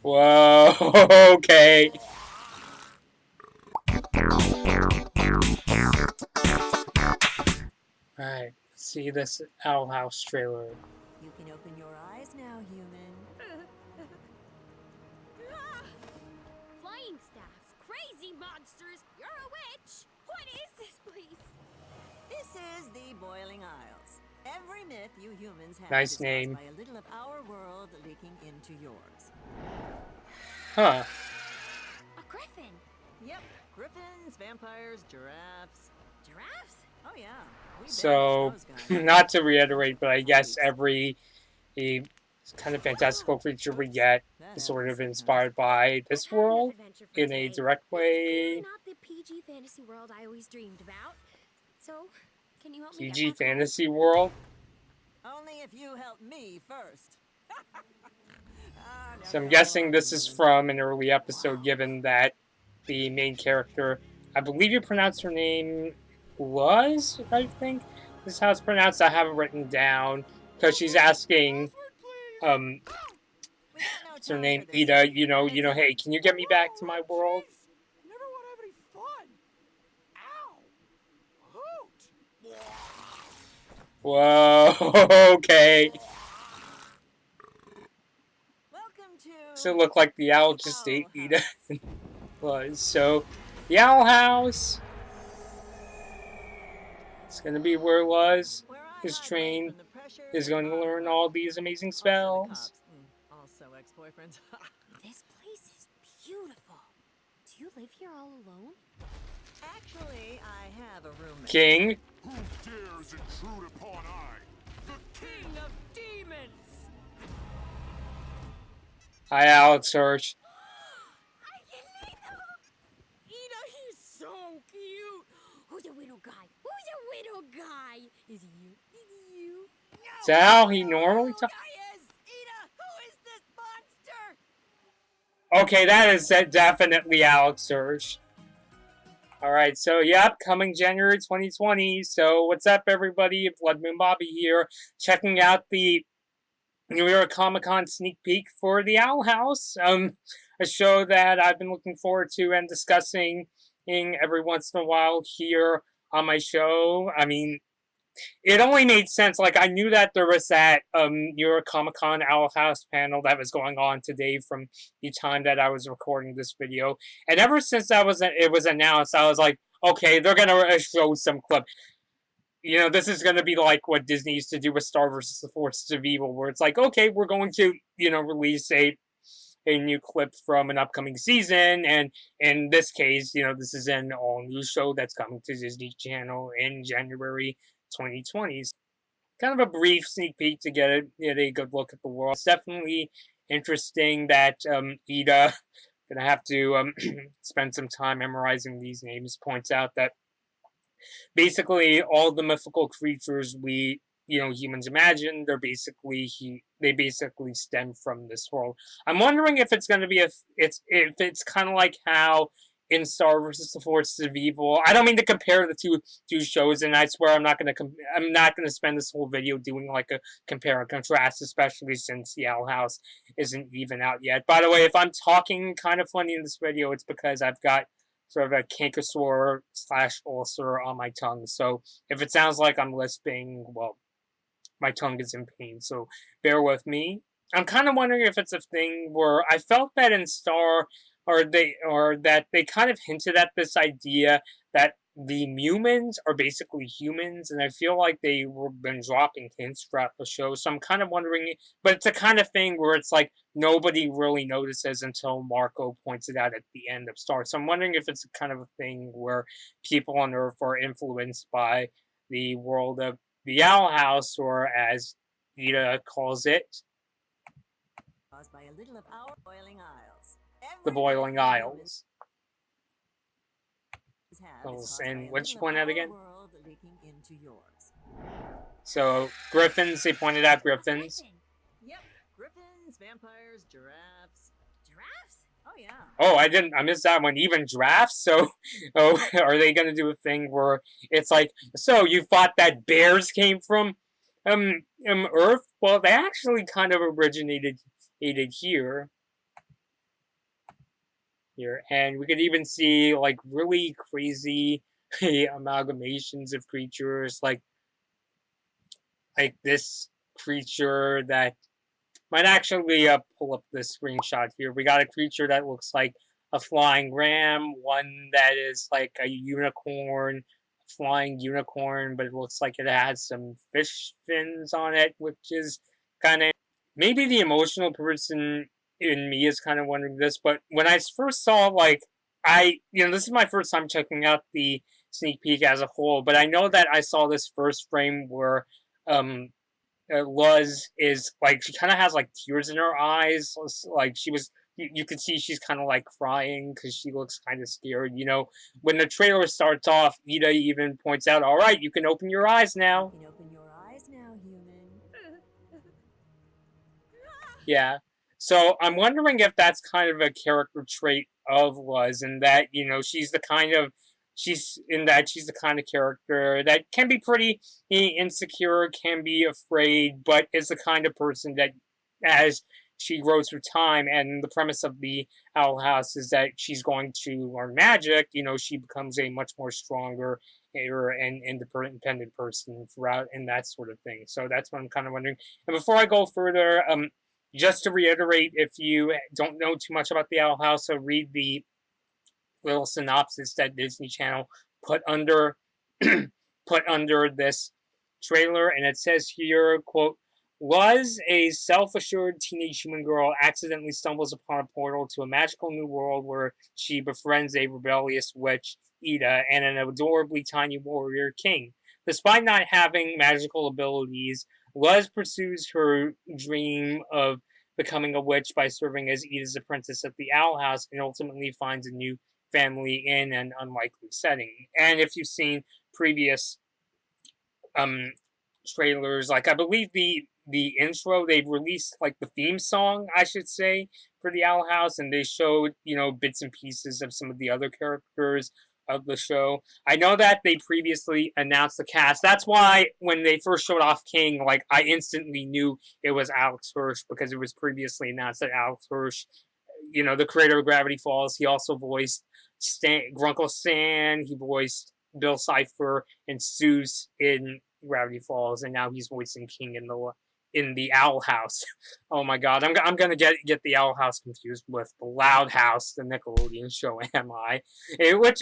Whoa, okay. Alright, let's see this Owl House trailer. You can open your eyes now, human. Flying staffs, crazy monsters, you're a witch! What is this place? This is the Boiling Isles. Every myth you humans have Nice is caused name. by a little of our world leaking into yours. Huh. A griffin! Yep, griffins, vampires, giraffes. Giraffes? Oh yeah, we So, banished those guys. not to reiterate, but I guess every kind of fantastical creature we get That is sort happened of inspired sometimes. by this I've had enough world adventure for in a today. direct It's clearly way. not the PG fantasy world I always dreamed about. So, can you help me PG get back home? fantasy world. Only if you help me first. So I'm guessing this is from an early episode, given that the main character, I believe you pronounce her name was, I think. This is how it's pronounced. I have it written down because she's asking, what's her name, Ida, hey, can you get me back to my world? Never want to have any fun. Ow! Hoot! Whoa, okay. Welcome to. Does it look like the owl just ate Ida? Was so, the Owl House. It's gonna be where Luz is trained, is going to learn all these amazing spells. Also ex-boyfriends. This place is beautiful. Do you live here all alone? Actually, I have a roommate. King. Who dares intrude upon I, the king of demons? Hi, Alex Hirsch. Ida, he's so cute. Who's a widow guy? Who's a widow guy? Is it you? Is it you? Is that how he normally talks? Is Ida? Who is this monster? Okay, that is definitely Alex Hirsch. Alright, so yep, coming January 2020. So what's up, everybody? Blood Moon Bobby here, checking out the New York Comic Con sneak peek for the Owl House. A show that I've been looking forward to and discussing every once in a while here on my show. I mean, it only made sense. Like, I knew that there was that New York Comic Con Owl House panel that was going on today from the time that I was recording this video, and ever since it was announced, I was like, okay, they're gonna show some clip. This is going to be like what Disney used to do with Star vs. the Forces of Evil, where it's like, okay, we're going to, release a new clip from an upcoming season, and in this case, this is an all-new show that's coming to Disney Channel in January 2020. Kind of a brief sneak peek to get a good look at the world. It's definitely interesting that Ida gonna have to spend some time memorizing these names. Points out that basically all the mythical creatures we humans imagine, they basically stem from this world. I'm wondering if it's going to be if it's kind of like how in Star vs. the Forces of Evil. I don't mean to compare the two shows, and I swear I'm not gonna spend this whole video doing like a compare and contrast, especially since the Owl House isn't even out yet. By the way, if I'm talking kind of funny in this video, it's because I've got sort of a canker sore / ulcer on my tongue. So if it sounds like I'm lisping, well, my tongue is in pain. So bear with me. I'm kind of wondering if it's a thing where I felt that in Star, or that they kind of hinted at this idea that the humans are basically humans, and I feel like they were been dropping hints throughout the show. So I'm kind of wondering, but it's a kind of thing where it's like nobody really notices until Marco points it out at the end of Star. So I'm wondering if it's kind of a thing where people on Earth are influenced by the world of the Owl House, or as Ida calls it, Caused by a little of our Boiling Isles. the Boiling Isles. And what'd you point out again? So, griffins, they pointed out griffins. Yep, griffins, vampires, giraffes. Giraffes? Oh yeah. Oh, I missed that one. Even giraffes? So, are they gonna do a thing where it's like, so you thought that bears came from, Earth? Well, they actually kind of originated here. here. And we could even see, like, really crazy amalgamations of creatures, like this creature that might actually pull up this screenshot here. We got a creature that looks like a flying ram, one that is like a unicorn, flying unicorn, but it looks like it has some fish fins on it, which is kind of, maybe the emotional person in me is kind of wondering this, but when I first saw, like, this is my first time checking out the sneak peek as a whole, but I know that I saw this first frame where um Luz is like, she kind of has like tears in her eyes, like she was. You could see she's kind of like crying because she looks kind of scared. When the trailer starts off, Ida even points out, "All right, you can open your eyes now." You can open your eyes now, human. Yeah. So I'm wondering if that's kind of a character trait of Luz, and that she's the kind of character that can be pretty insecure, can be afraid, but is the kind of person that, as she grows through time, and the premise of the Owl House is that she's going to learn magic, she becomes a much more stronger and independent person throughout, and that sort of thing. So that's what I'm kind of wondering. And before I go further, just to reiterate, if you don't know too much about the Owl House, so read the little synopsis that Disney Channel put under this trailer, and it says here, quote, "Was a self-assured teenage human girl accidentally stumbles upon a portal to a magical new world where she befriends a rebellious witch, Ida, and an adorably tiny warrior king. Despite not having magical abilities, Luz pursues her dream of becoming a witch by serving as Ida's apprentice at the Owl House, and ultimately finds a new family in an unlikely setting." And if you've seen previous trailers, like I believe the intro, they've released like the theme song, I should say, for the Owl House, and they showed bits and pieces of some of the other characters of the show. I know that they previously announced the cast. That's why when they first showed off King, like, I instantly knew it was Alex Hirsch, because it was previously announced that Alex Hirsch, the creator of Gravity Falls, he also voiced Grunkle Stan, he voiced Bill Cipher and Seuss in Gravity Falls, and now he's voicing King in the Owl House. Oh my God, I'm gonna get the Owl House confused with the Loud House, the Nickelodeon show. Am I? Which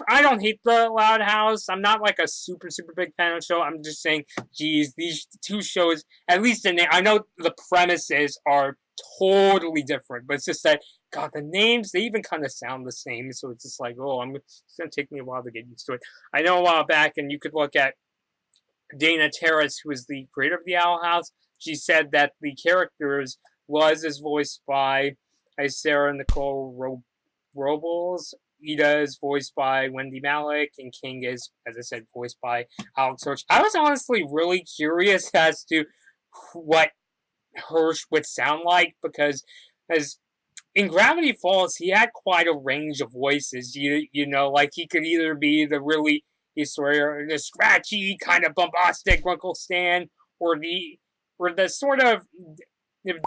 I don't hate the Loud House. I'm not like a super big fan of the show. I'm just saying, geez, these two shows, at least I know the premises are totally different, but it's just that, God, the names, they even kind of sound the same, so it's just like, oh, it's gonna take me a while to get used to it. I know a while back, and you could look at Dana Terrace, who is the creator of the Owl House. She said that the characters is voiced by Sarah-Nicole Robles. Ida is voiced by Wendie Malick, and King is, as I said, voiced by Alex Hirsch. I was honestly really curious as to what Hirsch would sound like, because as in Gravity Falls, he had quite a range of voices. Like, he could either be the really the scratchy, kind of bombastic Uncle Stan, or the sort of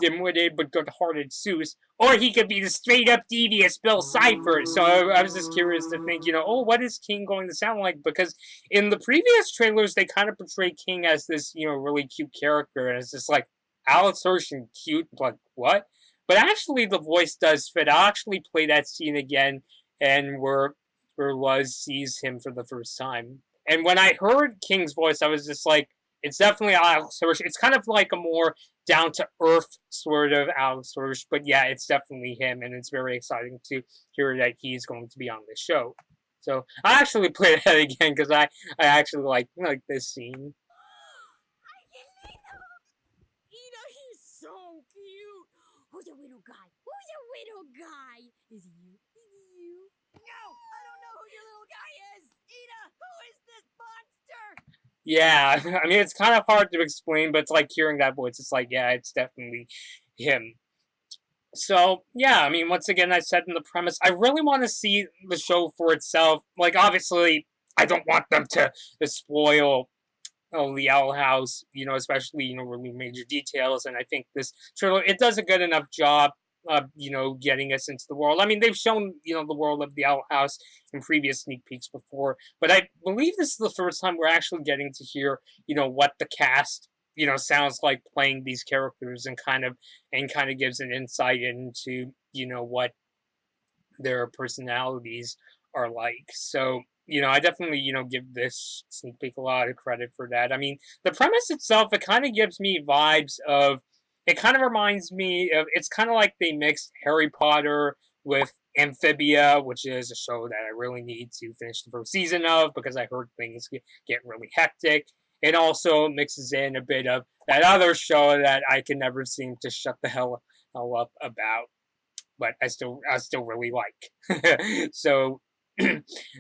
dim-witted but good-hearted Seuss, or he could be the straight-up devious Bill Cipher. So I was just curious to think, what is King going to sound like? Because in the previous trailers, they kind of portray King as this, really cute character, and it's just like, Alex Hirsch and cute, like, what? But actually, the voice does fit. I'll actually play that scene again, and where Luz sees him for the first time. And when I heard King's voice, I was just like, it's definitely Alex Hirsch. It's kind of like a more down-to-earth sort of Alex Hirsch, but yeah, it's definitely him, and it's very exciting to hear that he's going to be on this show. So I actually played that again because I actually like this scene. Ida, he's so cute. Who's the little guy? Who's the little guy? Is it you? Is it you? No, I don't know who your little guy is. Ida, who is this monster? Yeah, I mean, it's kind of hard to explain, but it's like hearing that voice, it's like, yeah, it's definitely him. So, yeah, I mean, once again, I said in the premise, I really want to see the show for itself. Like, obviously, I don't want them to spoil the Owl House, especially, really major details, and I think this trailer, it does a good enough job getting us into the world. I mean, they've shown, the world of the Owl House in previous sneak peeks before, but I believe this is the first time we're actually getting to hear, what the cast, sounds like playing these characters, and kind of gives an insight into, what their personalities are like. So, I definitely, give this sneak peek a lot of credit for that. I mean, the premise itself, it kind of gives me vibes of, it kind of reminds me of, it's kind of like they mixed Harry Potter with Amphibia, which is a show that I really need to finish the first season of because I heard things get really hectic. It also mixes in a bit of that other show that I can never seem to shut the hell up about, but I still really like. So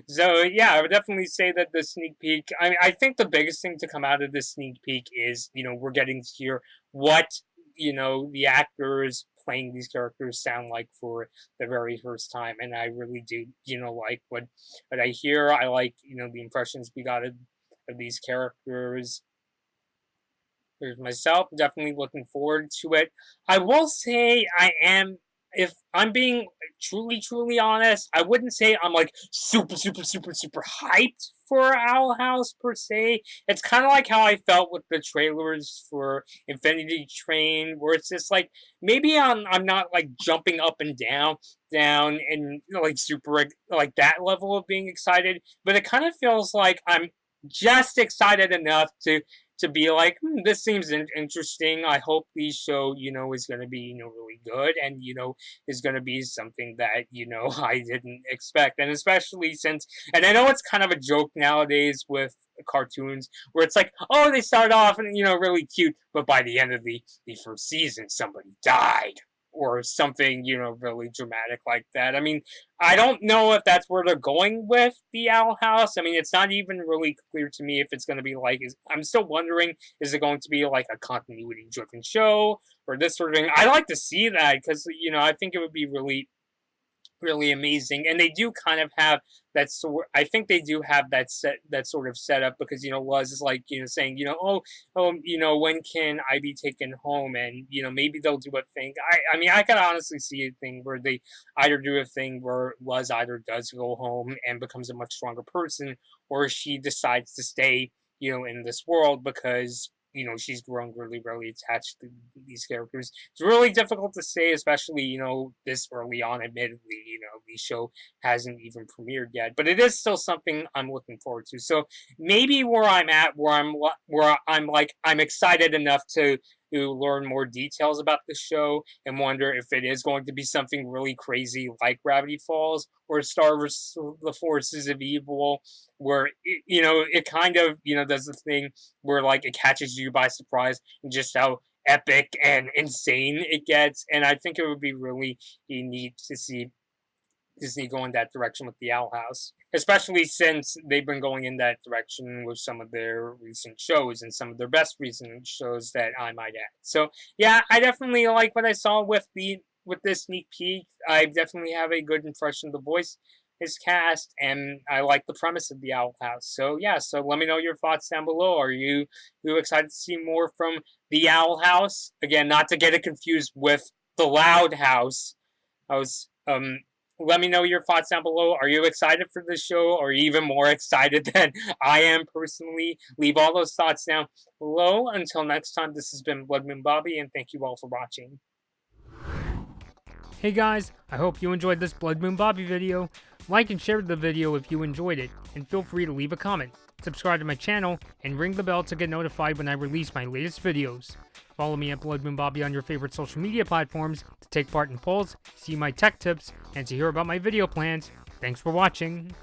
so yeah, I would definitely say that the sneak peek. I mean, I think the biggest thing to come out of this sneak peek is we're getting to hear what the actors playing these characters sound like for the very first time, and I really do like what I hear. I like the impressions we got of these characters. There's myself, definitely looking forward to it. I will say I am, if I'm being truly honest, I wouldn't say I'm like super hyped for Owl House per se. It's kind of like how I felt with the trailers for Infinity Train, where it's just like maybe I'm not like jumping up and down and like super like that level of being excited, but it kind of feels like I'm just excited enough to be like, this seems interesting. I hope the show, is going to be, really good and, is going to be something that, I didn't expect. And especially since, and I know it's kind of a joke nowadays with cartoons where it's like, oh, they start off and, really cute, but by the end of the first season, somebody died. Or something, really dramatic like that. I mean, I don't know if that's where they're going with the Owl House. I mean, it's not even really clear to me if it's going to be like. I'm still wondering, is it going to be like a continuity-driven show or this sort of thing? I like to see that because I think it would be really amazing, and they do kind of have that sort. I think they do have that sort of setup because Luz is like saying when can I be taken home, and maybe they'll do a thing. I mean I can honestly see a thing where they either do a thing where Luz either does go home and becomes a much stronger person, or she decides to stay in this world because she's grown really attached to these characters. It's really difficult to say, especially this early on. Admittedly, the show hasn't even premiered yet, but it is still something I'm looking forward to. So maybe where I'm at, where I'm excited enough to learn more details about the show and wonder if it is going to be something really crazy like Gravity Falls or Star vs. the Forces of Evil, where it kind of does the thing where like it catches you by surprise and just how epic and insane it gets. And I think it would be really neat to see Disney go in that direction with the Owl House, especially since they've been going in that direction with some of their recent shows and some of their best recent shows that I might add. So yeah, I definitely like what I saw with this sneak peek. I definitely have a good impression of the voice is cast, and I like the premise of the Owl House. So yeah, so let me know your thoughts down below. Are you excited to see more from the Owl House? Again, not to get it confused with the Loud House. Let me know your thoughts down below. Are you excited for this show? Or are you even more excited than I am personally? Leave all those thoughts down below. Until next time, this has been Blood Moon Bobby, and thank you all for watching. Hey guys, I hope you enjoyed this Blood Moon Bobby video. Like and share the video if you enjoyed it, and feel free to leave a comment. Subscribe to my channel, and ring the bell to get notified when I release my latest videos. Follow me at Blood Moon Bobby on your favorite social media platforms to take part in polls, see my tech tips, and to hear about my video plans. Thanks for watching.